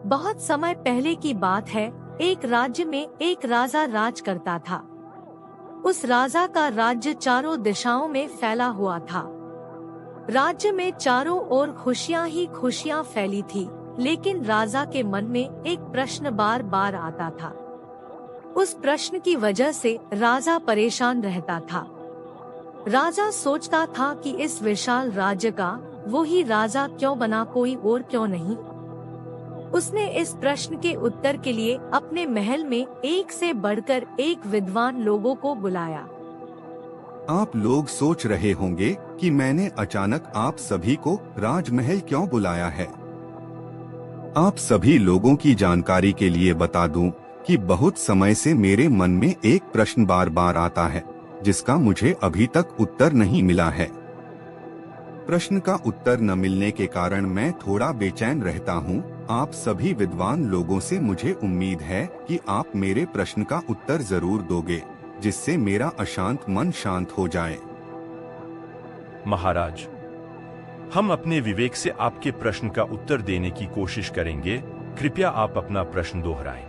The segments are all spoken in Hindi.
बहुत समय पहले की बात है। एक राज्य में एक राजा राज करता था। उस राजा का राज्य चारों दिशाओं में फैला हुआ था। राज्य में चारों ओर खुशियां ही खुशियां फैली थी, लेकिन राजा के मन में एक प्रश्न बार बार आता था। उस प्रश्न की वजह से राजा परेशान रहता था। राजा सोचता था कि इस विशाल राज्य का वो ही राजा क्यों बना, कोई और क्यों नहीं। उसने इस प्रश्न के उत्तर के लिए अपने महल में एक से बढ़कर एक विद्वान लोगों को बुलाया। आप लोग सोच रहे होंगे कि मैंने अचानक आप सभी को राजमहल क्यों बुलाया है। आप सभी लोगों की जानकारी के लिए बता दूं कि बहुत समय से मेरे मन में एक प्रश्न बार बार आता है, जिसका मुझे अभी तक उत्तर नहीं मिला है। प्रश्न का उत्तर न मिलने के कारण मैं थोड़ा बेचैन रहता हूँ। आप सभी विद्वान लोगों से मुझे उम्मीद है कि आप मेरे प्रश्न का उत्तर जरूर दोगे, जिससे मेरा अशांत मन शांत हो जाए। महाराज, हम अपने विवेक से आपके प्रश्न का उत्तर देने की कोशिश करेंगे। कृपया आप अपना प्रश्न दोहराएं।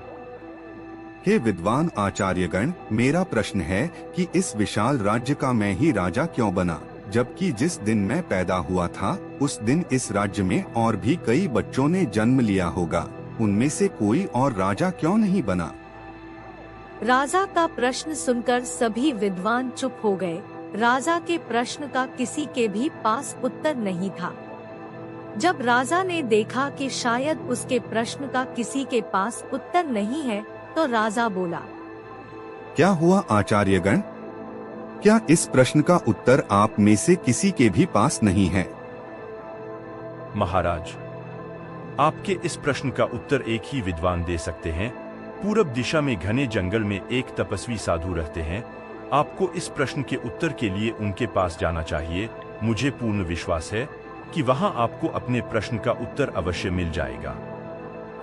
हे विद्वान आचार्यगण, मेरा प्रश्न है कि इस विशाल राज्य का मैं ही राजा क्यों बना, जबकि जिस दिन मैं पैदा हुआ था उस दिन इस राज्य में और भी कई बच्चों ने जन्म लिया होगा। उनमें से कोई और राजा क्यों नहीं बना? राजा का प्रश्न सुनकर सभी विद्वान चुप हो गए। राजा के प्रश्न का किसी के भी पास उत्तर नहीं था। जब राजा ने देखा कि शायद उसके प्रश्न का किसी के पास उत्तर नहीं है, तो राजा बोला, क्या हुआ आचार्यगण? क्या इस प्रश्न का उत्तर आप में से किसी के भी पास नहीं है? महाराज, आपके इस प्रश्न का उत्तर एक ही विद्वान दे सकते हैं। पूरब दिशा में घने जंगल में एक तपस्वी साधु रहते हैं। आपको इस प्रश्न के उत्तर के लिए उनके पास जाना चाहिए। मुझे पूर्ण विश्वास है कि वहां आपको अपने प्रश्न का उत्तर अवश्य मिल जाएगा।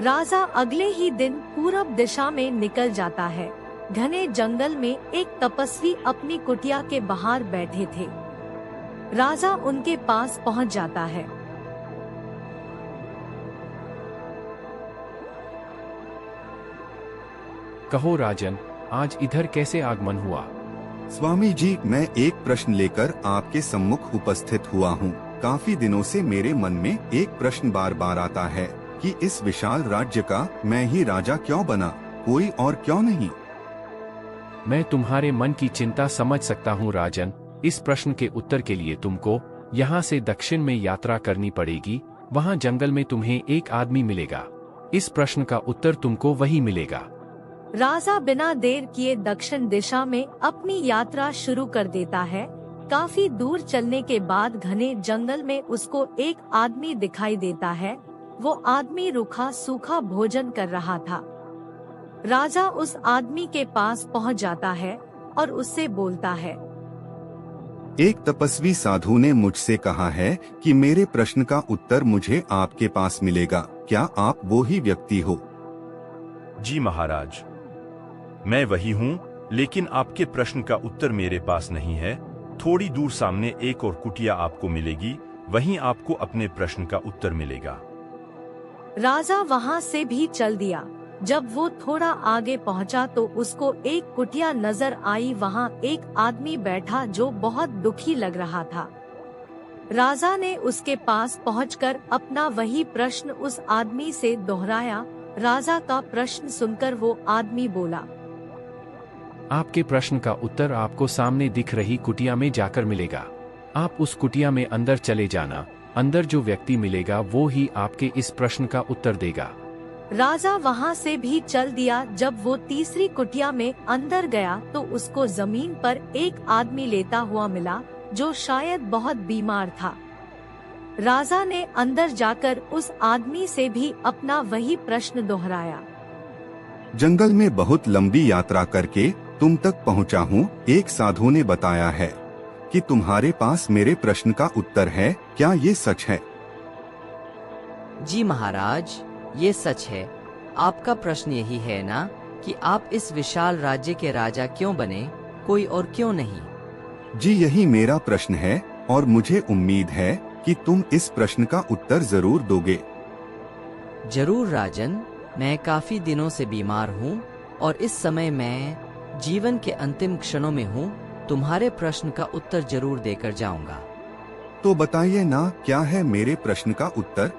राजा अगले ही दिन पूरब दिशा में निकल जाता है। घने जंगल में एक तपस्वी अपनी कुटिया के बाहर बैठे थे। राजा उनके पास पहुंच जाता है। कहो राजन, आज इधर कैसे आगमन हुआ? स्वामी जी, मैं एक प्रश्न लेकर आपके सम्मुख उपस्थित हुआ हूँ। काफी दिनों से मेरे मन में एक प्रश्न बार बार आता है कि इस विशाल राज्य का मैं ही राजा क्यों बना, कोई और क्यों नहीं। मैं तुम्हारे मन की चिंता समझ सकता हूँ राजन। इस प्रश्न के उत्तर के लिए तुमको यहाँ से दक्षिण में यात्रा करनी पड़ेगी। वहाँ जंगल में तुम्हें एक आदमी मिलेगा। इस प्रश्न का उत्तर तुमको वही मिलेगा। राजा बिना देर किए दक्षिण दिशा में अपनी यात्रा शुरू कर देता है। काफी दूर चलने के बाद घने जंगल में उसको एक आदमी दिखाई देता है। वो आदमी रूखा सूखा भोजन कर रहा था। राजा उस आदमी के पास पहुंच जाता है और उससे बोलता है, एक तपस्वी साधु ने मुझसे कहा है कि मेरे प्रश्न का उत्तर मुझे आपके पास मिलेगा। क्या आप वो ही व्यक्ति हो? जी महाराज, मैं वही हूँ, लेकिन आपके प्रश्न का उत्तर मेरे पास नहीं है। थोड़ी दूर सामने एक और कुटिया आपको मिलेगी, वहीं आपको अपने प्रश्न का उत्तर मिलेगा। राजा वहाँ से भी चल दिया। जब वो थोड़ा आगे पहुँचा तो उसको एक कुटिया नजर आई। वहाँ एक आदमी बैठा जो बहुत दुखी लग रहा था। राजा ने उसके पास पहुंचकर अपना वही प्रश्न उस आदमी से दोहराया। राजा का प्रश्न सुनकर वो आदमी बोला, आपके प्रश्न का उत्तर आपको सामने दिख रही कुटिया में जाकर मिलेगा। आप उस कुटिया में अंदर चले जाना। अंदर जो व्यक्ति मिलेगा वो ही आपके इस प्रश्न का उत्तर देगा। राजा वहाँ से भी चल दिया। जब वो तीसरी कुटिया में अंदर गया तो उसको जमीन पर एक आदमी लेटा हुआ मिला जो शायद बहुत बीमार था। राजा ने अंदर जाकर उस आदमी से भी अपना वही प्रश्न दोहराया। जंगल में बहुत लंबी यात्रा करके तुम तक पहुंचा हूँ। एक साधु ने बताया है कि तुम्हारे पास मेरे प्रश्न का उत्तर है। क्या ये सच है? जी महाराज, ये सच है। आपका प्रश्न यही है ना कि आप इस विशाल राज्य के राजा क्यों बने, कोई और क्यों नहीं? जी, यही मेरा प्रश्न है और मुझे उम्मीद है कि तुम इस प्रश्न का उत्तर जरूर दोगे। जरूर राजन, मैं काफी दिनों से बीमार हूँ और इस समय मैं जीवन के अंतिम क्षणों में हूँ। तुम्हारे प्रश्न का उत्तर जरूर देकर जाऊंगा। तो बताइए ना, क्या है मेरे प्रश्न का उत्तर?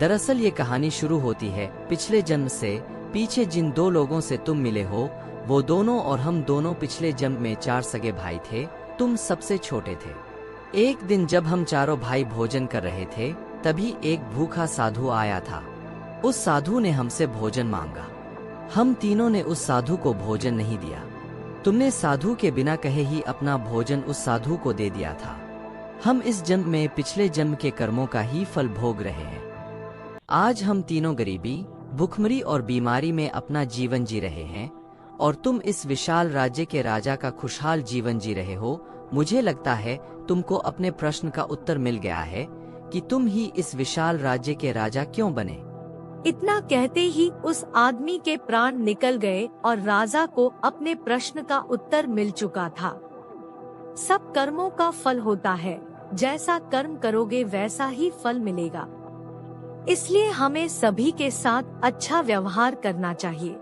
दरअसल ये कहानी शुरू होती है पिछले जन्म से। पीछे जिन दो लोगों से तुम मिले हो, वो दोनों और हम दोनों पिछले जन्म में 4 सगे भाई थे। तुम सबसे छोटे थे। एक दिन जब हम चारों भाई भोजन कर रहे थे, तभी एक भूखा साधु आया था। उस साधु ने हमसे भोजन मांगा। हम तीनों ने उस साधु को भोजन नहीं दिया। तुमने साधु के बिना कहे ही अपना भोजन उस साधु को दे दिया था। हम इस जन्म में पिछले जन्म के कर्मों का ही फल भोग रहे हैं। आज हम तीनों गरीबी, भूखमरी और बीमारी में अपना जीवन जी रहे हैं और तुम इस विशाल राज्य के राजा का खुशहाल जीवन जी रहे हो। मुझे लगता है तुमको अपने प्रश्न का उत्तर मिल गया है कि तुम ही इस विशाल राज्य के राजा क्यों बने। इतना कहते ही उस आदमी के प्राण निकल गए और राजा को अपने प्रश्न का उत्तर मिल चुका था। सब कर्मों का फल होता है, जैसा कर्म करोगे वैसा ही फल मिलेगा। इसलिए हमें सभी के साथ अच्छा व्यवहार करना चाहिए।